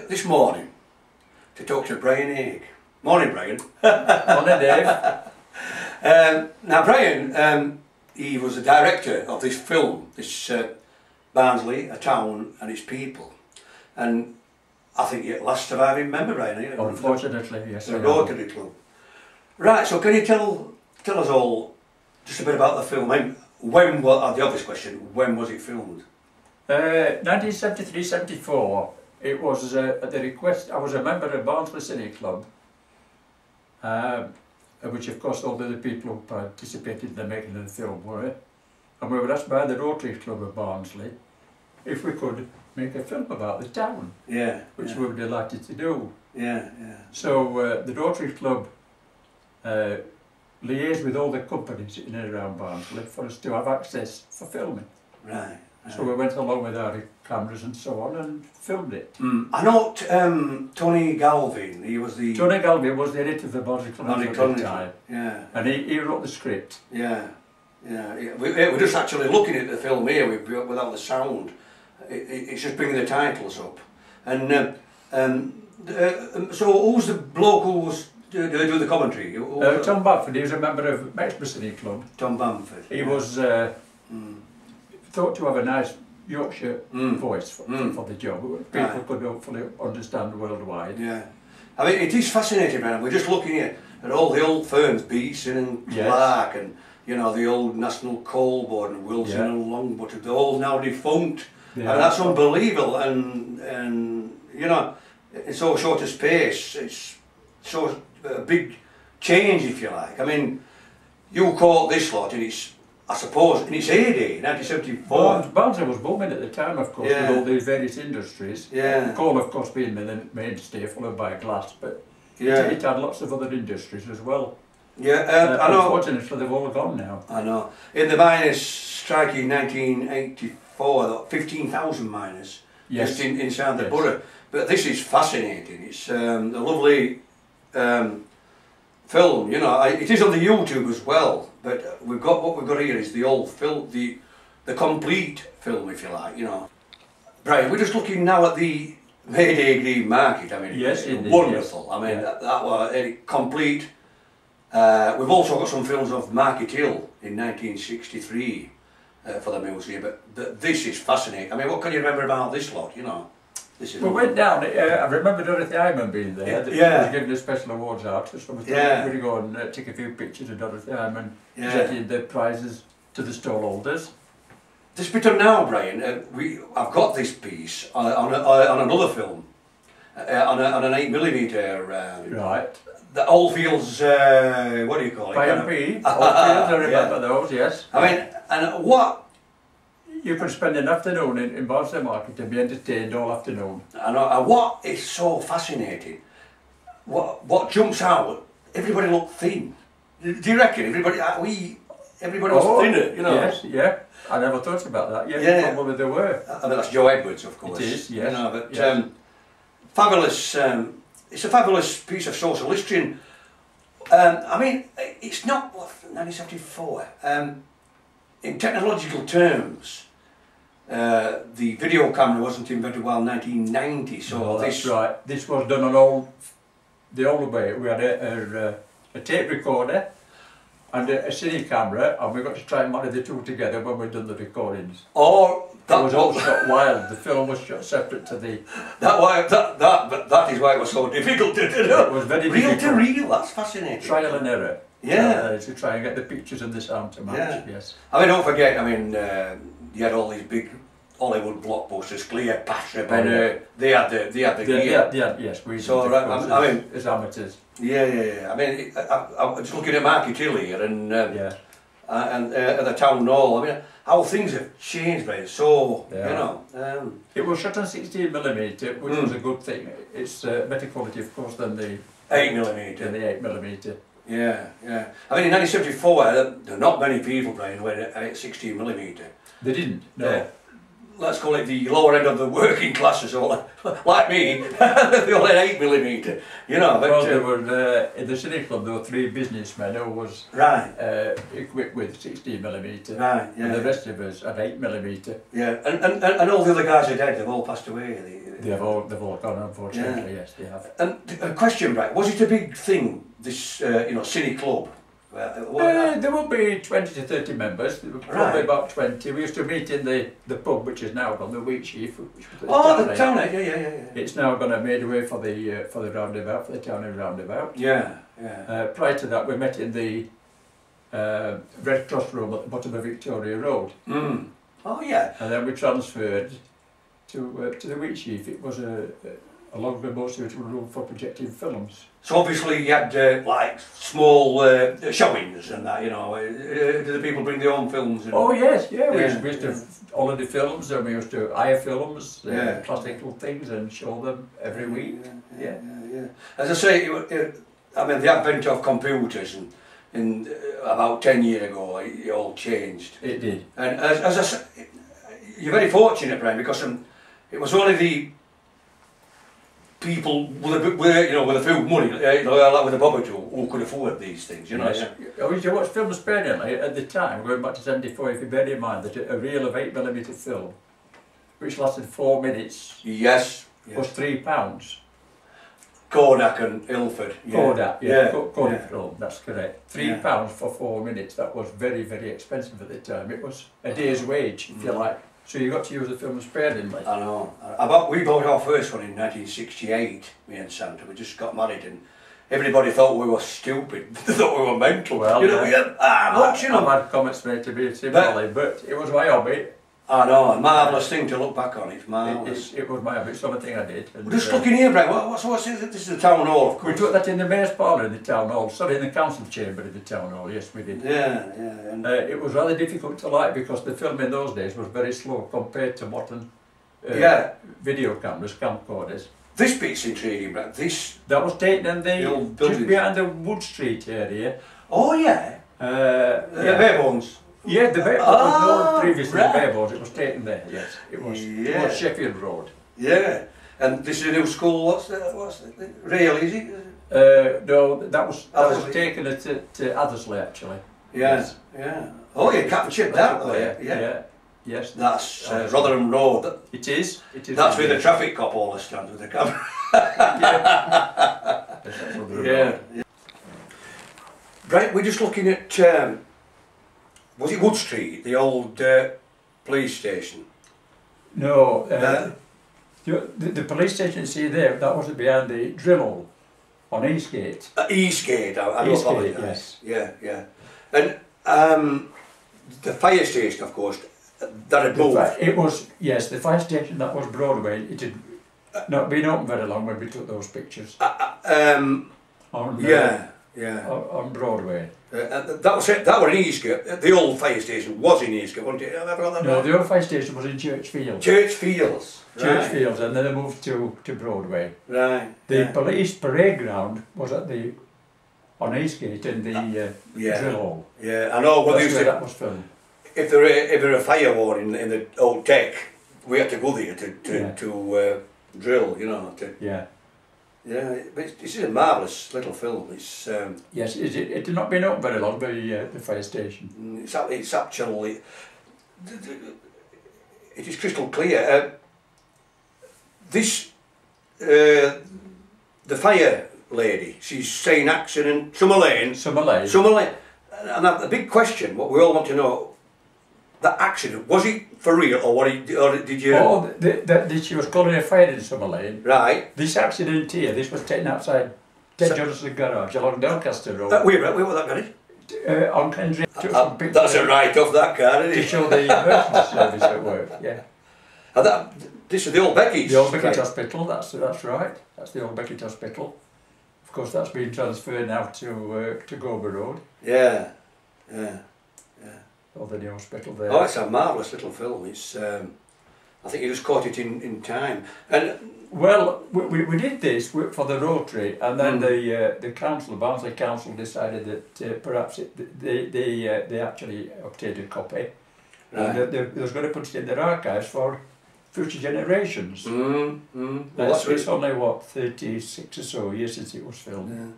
this morning to talk to Brian Haigh. Morning, Brian. Morning, Dave. Now, Brian, he was the director of this film, this Barnsley, a town and its people. And I think you're the last surviving member, Brian, are you? Unfortunately, yes. The Rotary Club. Right, so can you tell us all just a bit about the film? When, the obvious question, when was it filmed? 1973-74, it was at the request, I was a member of Barnsley Rotary Club, which of course all the other people who participated in the making of the film were, and we were asked by the Rotary Club of Barnsley if we could make a film about the town, which we were delighted to do. So the Rotary Club liaised with all the companies in and around Barnsley for us to have access for filming. Right. So we went along with our cameras and so on and filmed it. I know Tony Galvin, he was the... Tony Galvin was the editor of the Barnsley Club at the time. And he wrote the script. We're just actually looking at the film here without the sound. It's just bringing the titles up. And so who's the bloke who was do the commentary? Tom Bamford, he was a member of Barnsley Club. Tom Bamford. He was thought to have a nice Yorkshire voice for the job. People could hopefully understand worldwide. I mean, it is fascinating, man. We're just looking at all the old firms, Beeson and Clark, and you know the old National Coal Board and Wilson and Longbutt. They're all now defunct, and that's unbelievable. And you know, in so short a space, it's so a big change, if you like. I mean, you caught this lot, and it's, I suppose, in its heyday, 1974. Barnsley was booming at the time, of course, with all these various industries. Coal, of course, being the mainstay, followed by glass, but it had lots of other industries as well. I know. Unfortunately, they've all gone now. I know. In the miners' strike in 1984, 15,000 miners just inside the borough. But this is fascinating. It's a lovely film, you know. It is on the YouTube as well, but what we've got here is the old film, the complete film, if you like, you know. Brian, we're just looking now at the Mayday Green Market. I mean, it's wonderful. I mean, that was complete. We've also got some films of Market Hill in 1963 for the museum, but this is fascinating. I mean, what can you remember about this lot, you know? We went down, I remember Dorothy Hyman being there, she was giving the special awards out, so we thought we would go and take a few pictures of Dorothy Hyman presenting the prizes to the stallholders. This bit of now, Brian, I've got this piece on another film, on an 8mm. Right. The Oldfields, what do you call it? P&P, Oldfields, I remember those, yes. I mean, and what... You could spend an afternoon in Barnsley Market and be entertained all afternoon. I know, and what is so fascinating, what jumps out, everybody looked thin. Do you reckon everybody was thinner, you know? Yes, I never thought about that. Probably they were. I mean, that's Joe Edwards, of course. It is, yes. You know, but fabulous, it's a fabulous piece of social history. I mean, it's not, 1974, in technological terms, the video camera wasn't invented until 1990, so that's right. This was done on the old way. We had a tape recorder and a cine camera, and we got to try and marry the two together when we'd done the recordings. That was all shot wild. The film was shot separate to the... That is why it was so difficult to do. It was very difficult. Real to real, that's fascinating. Trial and error. To try and get the pictures and the sound to match, I mean, don't forget, I mean, you had all these big Hollywood blockbusters, Cleopatra, and they had the gear. Yes, we so, did, I mean, as amateurs. I mean, I'm just looking at Market Hill here and the town hall. I mean, how things have changed, right? So, you know. It was shot on 16mm, which was a good thing. It's better quality, of course, than the 8mm. Than the 8mm. I mean, in 1974, there were not many people, Brian, went at 16mm. They didn't, no. let's call it the lower end of the working classes, or like me, they only had 8mm, you know. But, well, there were, in the City Club, there were 3 businessmen who was equipped with 16mm, right, and the rest of us had 8mm. Yeah, and all the other guys are dead, they've all passed away. They've all gone, unfortunately, yes, they have. And a question, right, was it a big thing, this, you know, City Club? There will be 20 to 30 members, probably about 20. We used to meet in the pub, which is now gone, the Wheatsheaf. The town, yeah. It's now going to made way for the roundabout, for the town and roundabout. Yeah. Prior to that, we met in the Red Cross room at the bottom of Victoria Road. Mm. Oh yeah. And then we transferred to the Wheatsheaf. It was a longer, more suitable room for projecting films. So obviously you had like small showings and that, you know. Did the people bring their own films? And oh yes, yeah. We used to holiday films, and we used to hire films, classical things, and show them every week. Yeah. As I say, I mean, the advent of computers and about 10 years ago, it all changed. It did. And as I say, you're very fortunate, Brian, because it was only the people with a few money, like with a bobbage who could afford these things, you know. Yes. I used to watch films sparingly at the time, going back to 74, if you bear in mind that a reel of 8mm film, which lasted 4 minutes, was £3. Kodak and Ilford. Kodak film, that's correct. £3 for 4 minutes, that was very, very expensive at the time. It was a day's wage, if you like. So you got to use the film sparingly. I know. We bought our first one in 1968, me and Santa. We just got married and everybody thought we were stupid. They thought we were mental. Well, you know, we had much, you know. I've had comments made to be similarly, but it was my hobby. I know, a marvellous thing to look back on. It's marvellous. It was my hobby, it's something I did. We're just looking here, Brian. What's this? This is the town hall, of course. We took that in the mayor's parlour in the town hall. Sorry, in the council chamber in the town hall. Yes, we did. Yeah. It was rather difficult to light because the film in those days was very slow compared to modern video cameras, camcorders. This bit's intriguing, Brian. That was taken in the old just behind the Wood Street area. Oh yeah. Barebones. Yeah, the Barebones. Previously the Barebones. It was taken there. Yes, it was. Yeah. It was Sheffield Road. Yeah. And this is a new school. What's the rail? Is it? No, that was taken to Athersley actually. Yes. Yeah. Oh, you captured that there. Yeah. Yes. That's Rotherham Road. It is. That's where the traffic cop always stands with the camera. Yeah. Right, we're just looking at. Was it Wood Street, the old police station? No. The police station you see there, that was behind the drill hole on Eastgate. Eastgate, I Eastgate, yes. Yeah. And the fire station, of course, that had moved. It was, yes, the fire station that was Broadway. It had not been open very long when we took those pictures. On Broadway. That was it. That was in Eastgate. The old fire station was in Eastgate, wasn't it? No, the old fire station was in Churchfields. Churchfields, and then they moved to Broadway. Right. The police parade ground was on Eastgate in the drill hole. Yeah, I know. That's where that was filmed. If there were a fire war in the old deck, we had to go there to drill, you know. Yeah, but this is a marvellous little film. It's yes, it had not been open very long, the fire station. It's actually, it is crystal clear. The fire lady, she's saying accident, Summer Lane. And the big question, what we all want to know, that accident, was it for real or did you... Oh, she was calling a fire in Summer Lane. Right. This accident here, this was taken outside Ted Johnson's garage along Doncaster Road. Where was that garage? On Kendrick. That's a write-off, that car, isn't it? To show the emergency service at work, yeah. And this is the old Beckett's. The old Beckett Hospital, that's right. That's the old Beckett Hospital. Of course, that's been transferred now to Gober Road. Yeah. Or the new hospital there. Oh, it's a marvellous little film. It's, I think you just caught it in time. And well, we did this for the Rotary, and then the council, Barnsley Council, decided that perhaps they actually obtained a copy, Right. And they was going to put it in their archives for future generations. Well, it's only, what, 36 or so years since it was filmed. Yeah.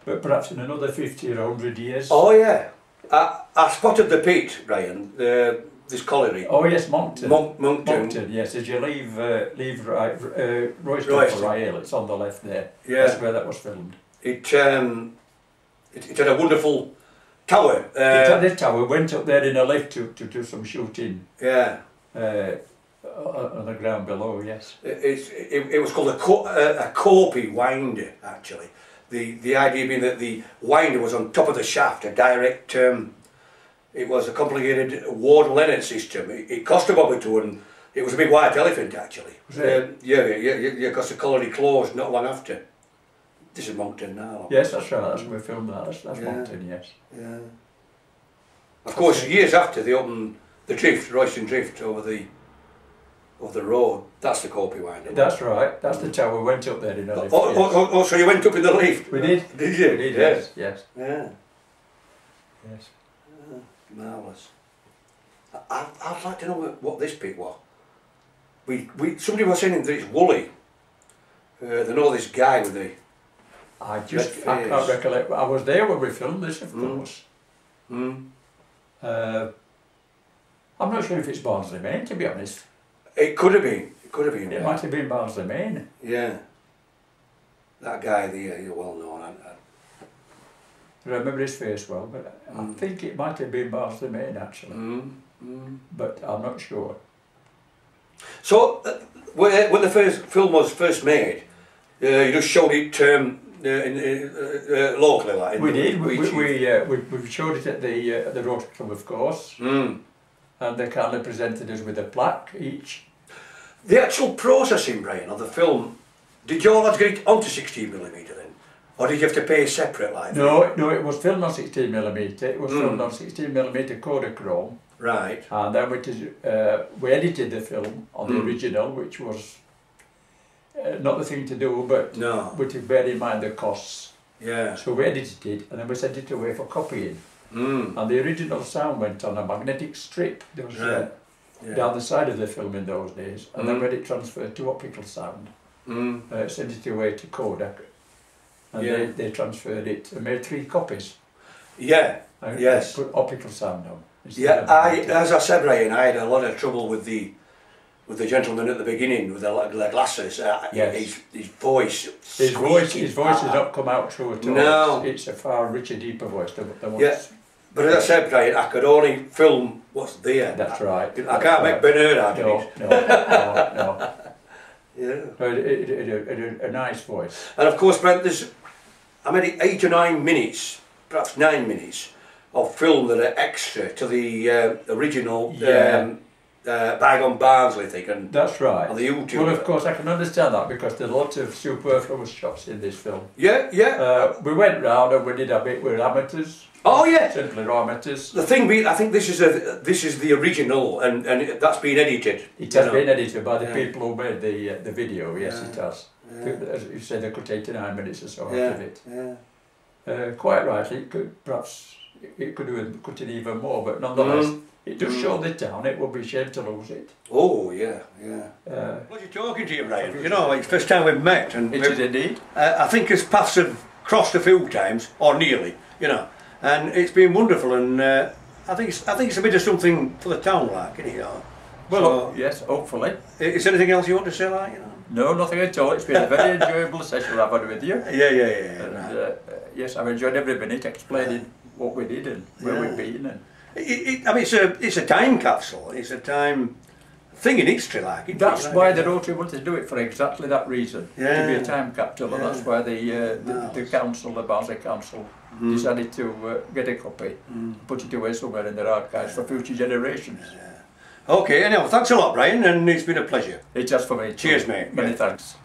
But perhaps in another 50 or 100 years. Oh yeah. I spotted the pit, Brian, this colliery. Oh yes, Moncton. Moncton, yes, as you leave Royston for Haigh, it's on the left there. Yeah. That's where that was filmed. It had a wonderful tower. It had a tower, went up there in a lift to do some shooting. Yeah. On the ground below, yes. It was called a copy winder, actually. The idea being that the winder was on top of the shaft, a direct, it was a complicated Ward-Leonard system. It cost a bob or two, and it was a big white elephant, actually. Yeah, because the colliery closed not long after. This is Moncton now. Yes, that's right, that's where we filmed that, that's Moncton, yes. Yeah. Of course, years after they opened the drift, Royston Drift, over the road. That's the copy winder. That's right, that's the tower. We went up there in a lift. Oh, so you went up in the lift? We did. Did you? We did, yes. Yes. Yeah. Yes. Marvellous. I'd like to know what this pit was. Somebody was saying that it's woolly. They know this guy with the I can't recollect. I was there when we filmed this, of course. I'm not sure if it's Barnsley Main, to be honest. It could have been. It could have been. It might have been Barnsley Main. Yeah. That guy there, you're well known. I remember his face well, but I think it might have been Barnsley Main, actually. But I'm not sure. So, when the first film was first made, you just showed it locally, like. We did. We showed it at the Rotary Club, of course. And they kindly presented us with a plaque each. The actual processing, Brian, of the film, did you all have to get it onto 16mm then? Or did you have to pay separate like that? No, it was filmed on 16mm. It was filmed on 16mm Kodachrome. Right. And then we edited the film on the original, which was not the thing to do, but we took bear in mind the costs. Yeah. So we edited it, and then we sent it away for copying. And the original sound went on a magnetic strip. There was down the side of the film in those days, and then when it transferred to optical sound, sent it away to Kodak, and they transferred it and made 3 copies. Yeah. Yes. Put optical sound on. Yeah. As I said, Brian, I had a lot of trouble with the gentleman at the beginning with the glasses. Yes. His voice. His voice has not come out true at all. No. It's a far richer, deeper voice than But as I said, Brian, I could only film what's there. That's right. I can't make Bernard out of it. No. Yeah. A nice voice. And of course, Brent, there's 8 or 9 minutes, perhaps 9 minutes, of film that are extra to the original Bygone Barnsley thing. And that's right. On the YouTube. Well, of course, I can understand that because there's lots of superfluous shots in this film. Yeah. We went round and we did a bit with amateurs. Oh yeah. Simply amateurs. The thing being, I think this is the original, and that's been edited. It has been edited by the people who made the video. Yes, it has. As you said, they cut 89 minutes or so out of it. Yeah. Quite right. It could have cut it even more, but nonetheless, it does show the town. It would be a shame to lose it. Oh yeah. Pleasure talking to you, Brian. You know, it's the first time we've met, and it is indeed. I think his paths have crossed a few times, or nearly. You know. And it's been wonderful, and I think it's a bit of something for the town, like, isn't it? Well, so, yes, hopefully. Is there anything else you want to say, like, you know? No, nothing at all. It's been a very enjoyable session I've had with you. Yeah. And, yes, I've enjoyed every minute explaining what we did and where we've been. And it's a time capsule. It's a time thing in history, like. That's why the Rotary wanted to do it, for exactly that reason. To be a time capsule, and that's why the council, the Barnsley Council, decided to get a copy, put it away somewhere in their archives for future generations. Okay, anyhow, thanks a lot, Brian, and it's been a pleasure. It's just for me. Cheers, mate. Many thanks.